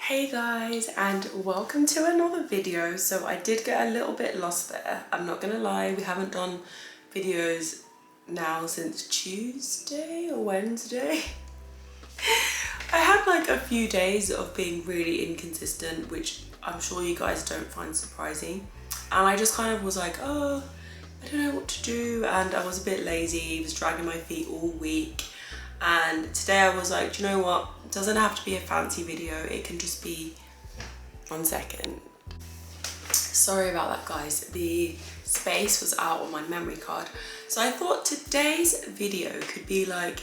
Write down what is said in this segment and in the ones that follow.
Hey guys, and welcome to another video. So I did get a little bit lost there, I'm not gonna lie. We haven't done videos now since Tuesday or Wednesday. I had like a few days of being really inconsistent, which I'm sure you guys don't find surprising, and I just kind of was like, oh, I don't know what to do, and I was a bit lazy, was dragging my feet all week. And today I was like, do you know what, it doesn't have to be a fancy video, it can just be 1 second. Sorry about that guys, the space was out on my memory card. So I thought today's video could be like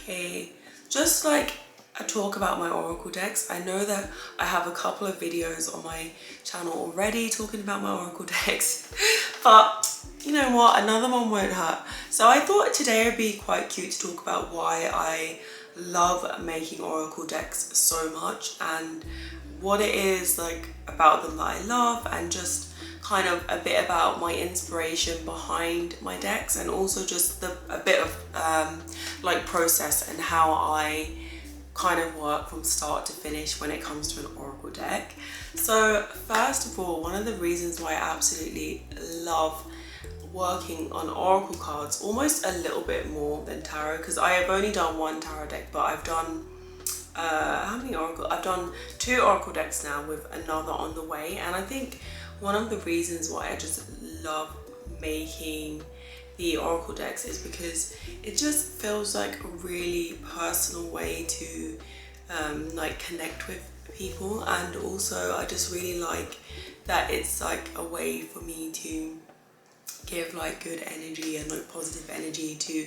just like a talk about my oracle decks. I know that I have a couple of videos on my channel already talking about my oracle decks, but you know what, another one won't hurt. So I thought today would be quite cute to talk about why I love making oracle decks so much and what it is like about them that I love, and just kind of a bit about my inspiration behind my decks, and also just a bit of like process and how I kind of work from start to finish when it comes to an oracle deck. So first of all, one of the reasons why I absolutely love working on oracle cards almost a little bit more than tarot, because I have only done one tarot deck, but I've done how many oracle? I've done 2 oracle decks now with another on the way. And I think one of the reasons why I just love making the oracle decks is because it just feels like a really personal way to like connect with people, and also I just really like that it's like a way for me to give like good energy and like positive energy to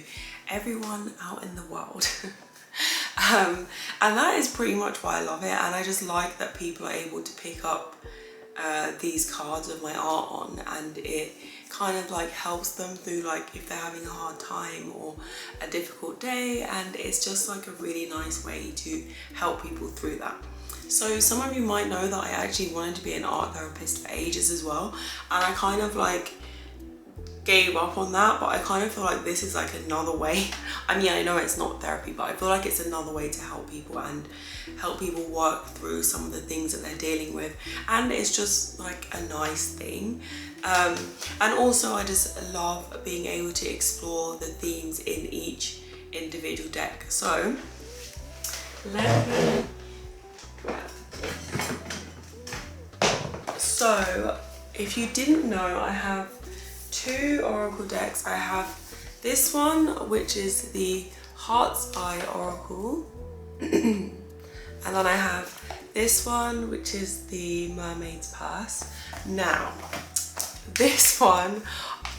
everyone out in the world. And that is pretty much why I love it, and I just like that people are able to pick up these cards with my art on, and it kind of like helps them through like if they're having a hard time or a difficult day, and it's just like a really nice way to help people through that. So some of you might know that I actually wanted to be an art therapist for ages as well, and I kind of like gave up on that, but I kind of feel like this is like another way. I mean, I know it's not therapy, but I feel like it's another way to help people and help people work through some of the things that they're dealing with, and it's just like a nice thing. And also I just love being able to explore the themes in each individual deck. So let me so if you didn't know, I have 2 oracle decks. I have this one, which is the Heart's Eye Oracle, and then I have this one, which is the Mermaid's Purse. Now, this one,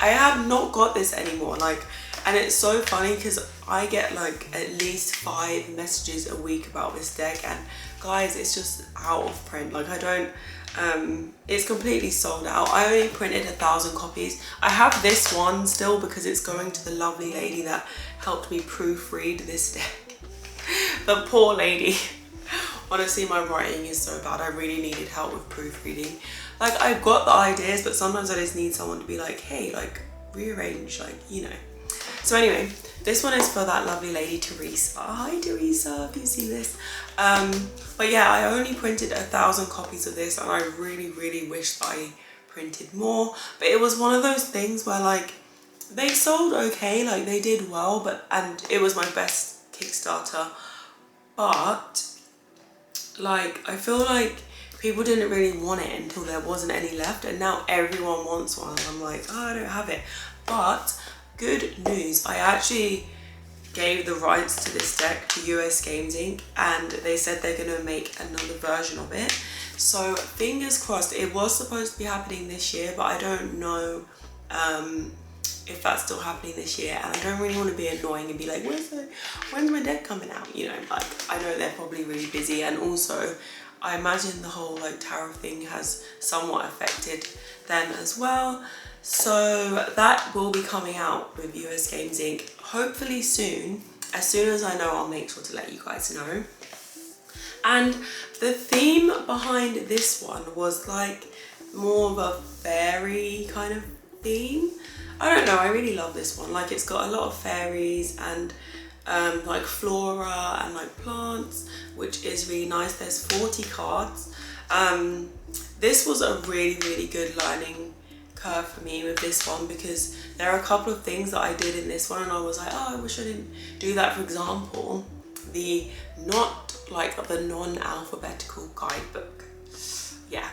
I have not got this anymore, like, and it's so funny because I get like at least 5 messages a week about this deck, and guys, it's just out of print. Like, I don't it's completely sold out. I only printed 1,000 copies. I have this one still because it's going to the lovely lady that helped me proofread this deck. The poor lady. Honestly, my writing is so bad. I really needed help with proofreading. Like, I've got the ideas, but sometimes I just need someone to be like, hey, like, rearrange, like, you know. So anyway, this one is for that lovely lady, Teresa. Hi, Teresa, if you see this. But yeah, I only printed 1,000 copies of this, and I really, really wish that I printed more. But it was one of those things where like, they sold okay, like they did well, and it was my best Kickstarter. But like, I feel like people didn't really want it until there wasn't any left, and now everyone wants one, and I'm like, oh, I don't have it. But good news, I actually gave the rights to this deck to US Games Inc, and they said they're gonna make another version of it. So fingers crossed. It was supposed to be happening this year, but I don't know if that's still happening this year, and I don't really want to be annoying and be like, when's my deck coming out, you know. Like, I know they're probably really busy, and also I imagine the whole like tarot thing has somewhat affected them as well. So that will be coming out with US Games Inc. hopefully soon. As soon as I know, I'll make sure to let you guys know. And the theme behind this one was like more of a fairy kind of theme. I don't know, I really love this one. Like, it's got a lot of fairies, and like flora and like plants, which is really nice. There's 40 cards. This was a really good learning curve for me with this one, because there are a couple of things that I did in this one and I was like, oh, I wish I didn't do that. For example, the non-alphabetical guidebook. Yeah.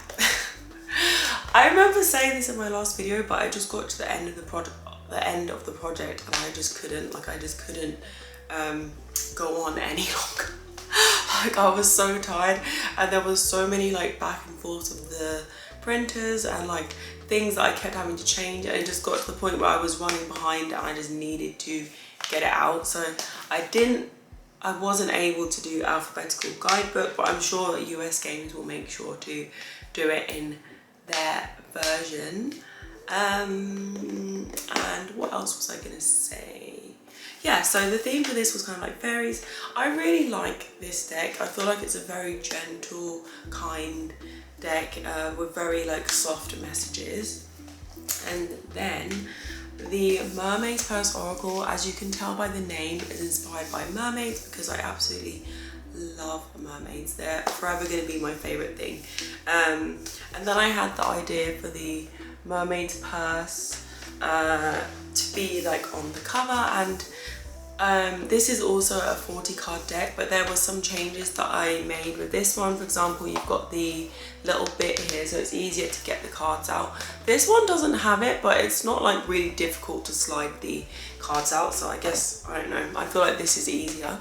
I remember saying this in my last video, but I just got to the end of the project and I just couldn't go on any longer. Like, I was so tired, and there was so many like back and forth of the printers and like things that I kept having to change, and it just got to the point where I was running behind and I just needed to get it out. So I wasn't able to do alphabetical guidebook, but I'm sure that US Games will make sure to do it in their version. And what else was I gonna say? Yeah, so the theme for this was kind of like fairies. I really like this deck. I feel like it's a very gentle, kind deck with very like soft messages. And then the Mermaid's Purse Oracle, as you can tell by the name, is inspired by mermaids, because I absolutely love mermaids. They're forever going to be my favorite thing. And then I had the idea for the Mermaid's Purse to be like on the cover, and this is also a 40 card deck, but there were some changes that I made with this one. For example, you've got the little bit here, so it's easier to get the cards out. This one doesn't have it, but it's not like really difficult to slide the cards out, so I guess, I don't know, I feel like this is easier.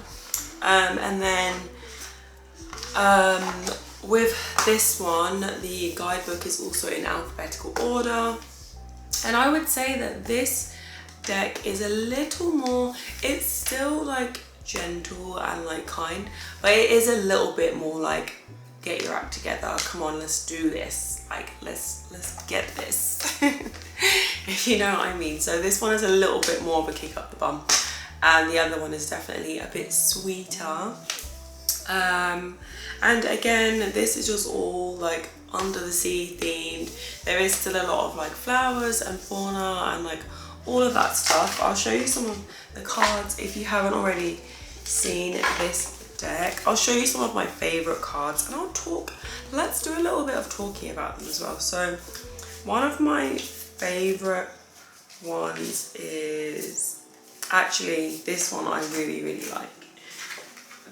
And then with this one, the guidebook is also in alphabetical order, and I would say that this deck is a little more, it's still like gentle and like kind, but it is a little bit more like, get your act together, come on, let's do this, like let's get this. If you know what I mean. So this one is a little bit more of a kick up the bum, and the other one is definitely a bit sweeter. And again, this is just all like under the sea themed. There is still a lot of like flowers and fauna and like all of that stuff. I'll show you some of the cards if you haven't already seen this deck. I'll show you some of my favorite cards, and let's do a little bit of talking about them as well. So one of my favorite ones is actually this one. I really like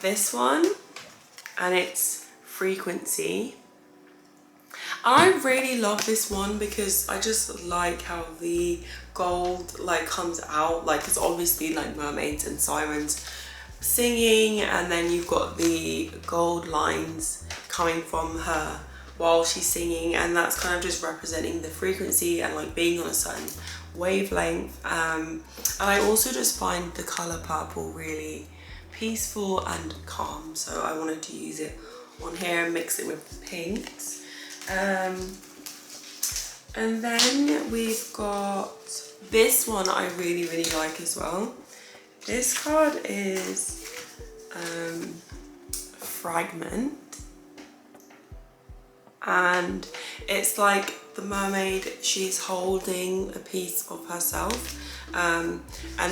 this one, and it's Frequency. I really love this one because I just like how the gold like comes out, like it's obviously like mermaids and sirens singing, and then you've got the gold lines coming from her while she's singing, and that's kind of just representing the frequency and like being on a certain wavelength. And I also just find the color purple really peaceful and calm, so I wanted to use it on here and mix it with the pinks. And then we've got this one I really like as well. This card is Fragment, and it's like the mermaid, she's holding a piece of herself, and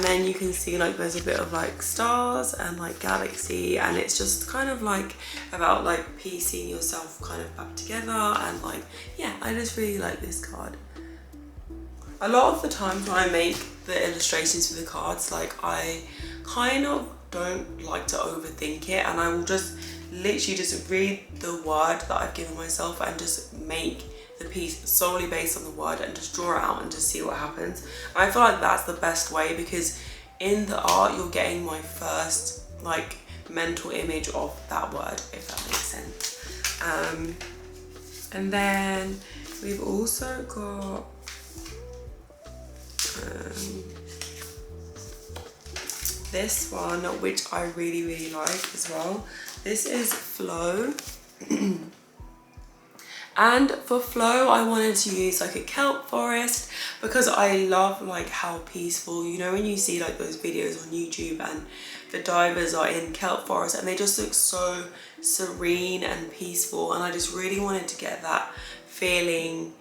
then you can see like there's a bit of like stars and like galaxy, and it's just kind of like about like piecing yourself kind of back together, and like, yeah, I just really like this card. A lot of the times when I make the illustrations for the cards, like I kind of don't like to overthink it, and I will just literally just read the word that I've given myself and just make the piece solely based on the word and just draw it out and just see what happens. And I feel like that's the best way, because in the art you're getting my first like mental image of that word, if that makes sense. And then we've also got this one, which I really like as well. This is Flow. And for Flow, I wanted to use like a kelp forest, because I love like how peaceful, you know, when you see like those videos on YouTube and the divers are in kelp forest and they just look so serene and peaceful, and I just really wanted to get that feeling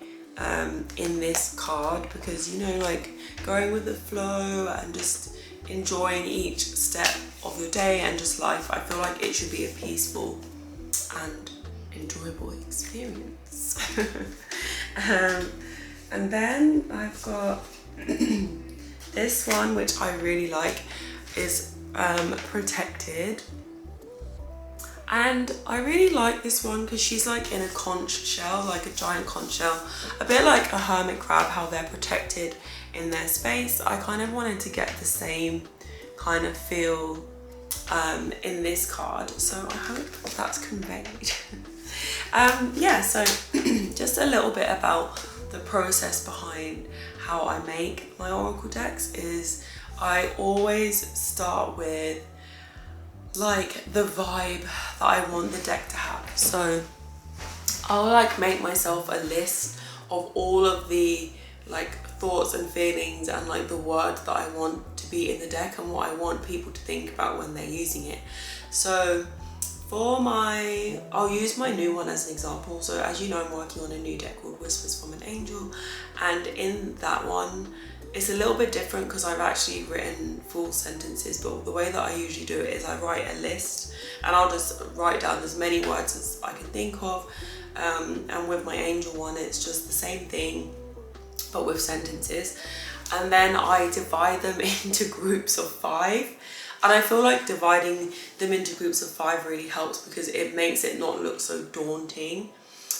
in this card, because, you know, like going with the flow and just enjoying each step of your day and just life. I feel like it should be a peaceful and enjoyable experience. And then I've got this one, which I really like, is Protected. And I really like this one because she's like in a conch shell, like a giant conch shell, a bit like a hermit crab, how they're protected in their space. I kind of wanted to get the same kind of feel in this card, so I hope that's conveyed. Yeah, so just a little bit about the process behind how I make my oracle decks is I always start with like the vibe that I want the deck to have. So I'll like make myself a list of all of the like thoughts and feelings and like the word that I want to be in the deck and what I want people to think about when they're using it. So for I'll use my new one as an example. So as you know, I'm working on a new deck called Whispers from an Angel, and in that one it's a little bit different because I've actually written full sentences, but the way that I usually do it is I write a list and I'll just write down as many words as I can think of. And with my angel one, it's just the same thing, but with sentences. And then I divide them into groups of 5. And I feel like dividing them into groups of 5 really helps because it makes it not look so daunting.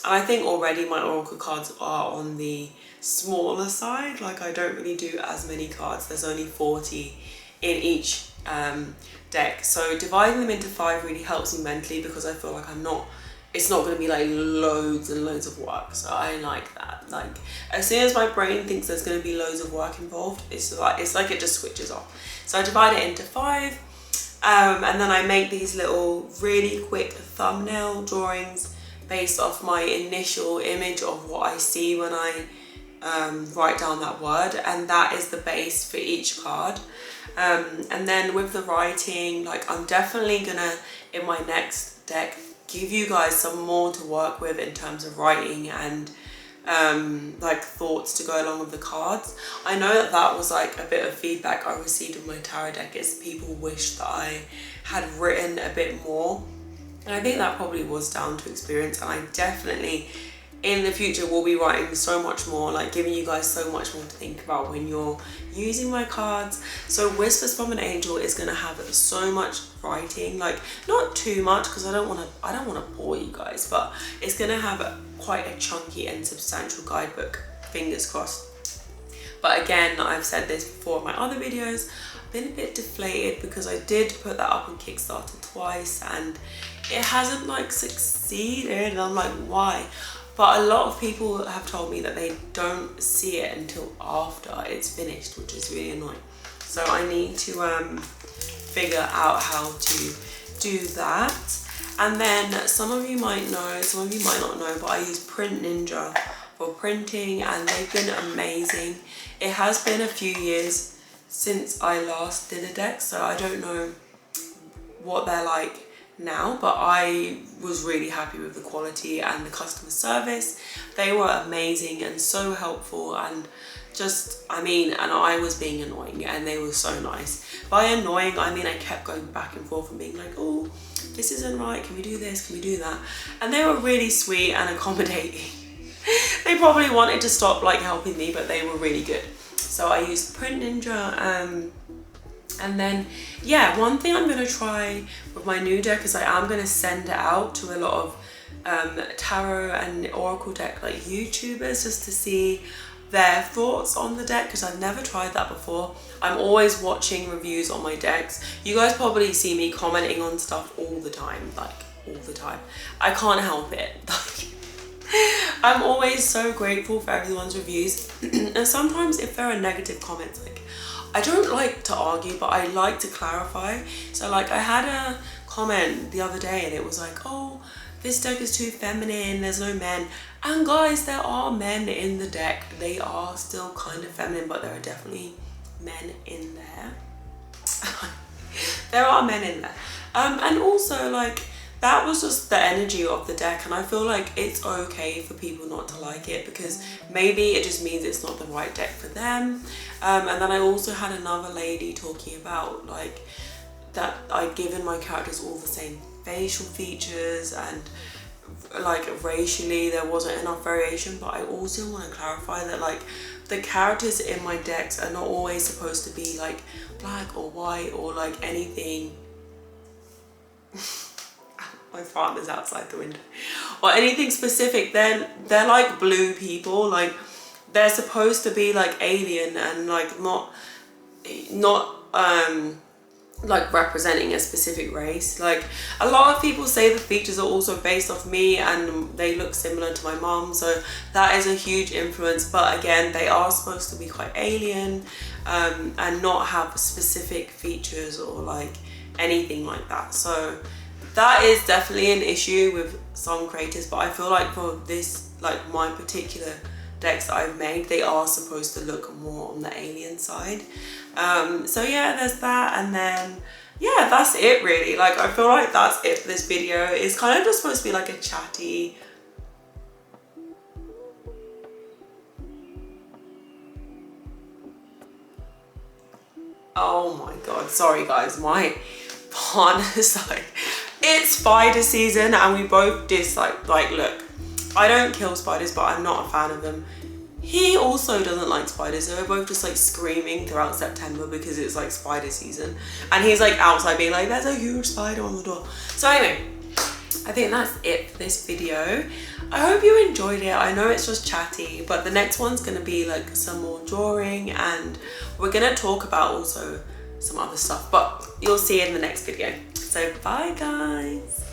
And I think already my oracle cards are on the smaller side. Like I don't really do as many cards. There's only 40 in each deck. So dividing them into 5 really helps me mentally because I feel like it's not going to be like loads and loads of work. So I like that. Like as soon as my brain thinks there's going to be loads of work involved, it's like it just switches off. So I divide it into 5 and then I make these little really quick thumbnail drawings based off my initial image of what I see when I write down that word, and that is the base for each card. And then with the writing, like I'm definitely gonna in my next deck give you guys some more to work with in terms of writing and like thoughts to go along with the cards. I know that was like a bit of feedback I received with my tarot deck, is people wish that I had written a bit more, and I think that probably was down to experience, and I definitely in the future will be writing so much more, like giving you guys so much more to think about when you're using my cards. So Whispers from an Angel is going to have so much writing, like not too much because I don't want to bore you guys, but it's going to have quite a chunky and substantial guidebook, fingers crossed. But again, I've said this before in my other videos, I've been a bit deflated because I did put that up on Kickstarter twice and it hasn't like succeeded, and I'm like, why? But a lot of people have told me that they don't see it until after it's finished, which is really annoying. So I need to figure out how to do that. And then some of you might know, some of you might not know, but I use Print Ninja for printing and they've been amazing. It has been a few years since I last did a deck, so I don't know what they're like now, but I was really happy with the quality and the customer service. They were amazing and so helpful, and just, I mean, and I was being annoying and they were so nice. By annoying, I mean I kept going back and forth and being like, oh, this isn't right, can we do this, can we do that? And they were really sweet and accommodating. They probably wanted to stop like helping me, but they were really good. So I used Print Ninja. And then, yeah, one thing I'm going to try with my new deck is I am going to send it out to a lot of tarot and oracle deck like YouTubers just to see their thoughts on the deck, because I've never tried that before. I'm always watching reviews on my decks. You guys probably see me commenting on stuff all the time, like all the time. I can't help it. I'm always so grateful for everyone's reviews. And sometimes if there are negative comments, like, I don't like to argue, but I like to clarify. So like I had a comment the other day and it was like, oh, this deck is too feminine, there's no men. And guys, there are men in the deck. They are still kind of feminine, but there are definitely men in there. There are men in there. And also like, that was just the energy of the deck, and I feel like it's okay for people not to like it because maybe it just means it's not the right deck for them. And then I also had another lady talking about like that I've given my characters all the same facial features and like racially there wasn't enough variation, but I also want to clarify that like the characters in my decks are not always supposed to be like black or white or like anything. My partner's outside the window. Or anything specific. They're like blue people, like they're supposed to be like alien and like not like representing a specific race. Like a lot of people say the features are also based off me and they look similar to my mom, so that is a huge influence, but again they are supposed to be quite alien and not have specific features or like anything like that. So that is definitely an issue with some creators, but I feel like for this, like my particular decks that I've made, they are supposed to look more on the alien side. So yeah, there's that, and then yeah, that's it really. Like I feel like that's it for this video. It's kind of just supposed to be like a chatty, oh my god, sorry guys, my partner's like, it's spider season and we both dislike, like look, I don't kill spiders, but I'm not a fan of them. He also doesn't like spiders, so we're both just like screaming throughout September because it's like spider season. And he's like outside being like, there's a huge spider on the door. So anyway, I think that's it for this video. I hope you enjoyed it. I know it's just chatty, but the next one's gonna be like some more drawing and we're gonna talk about also some other stuff, but you'll see in the next video. So bye guys.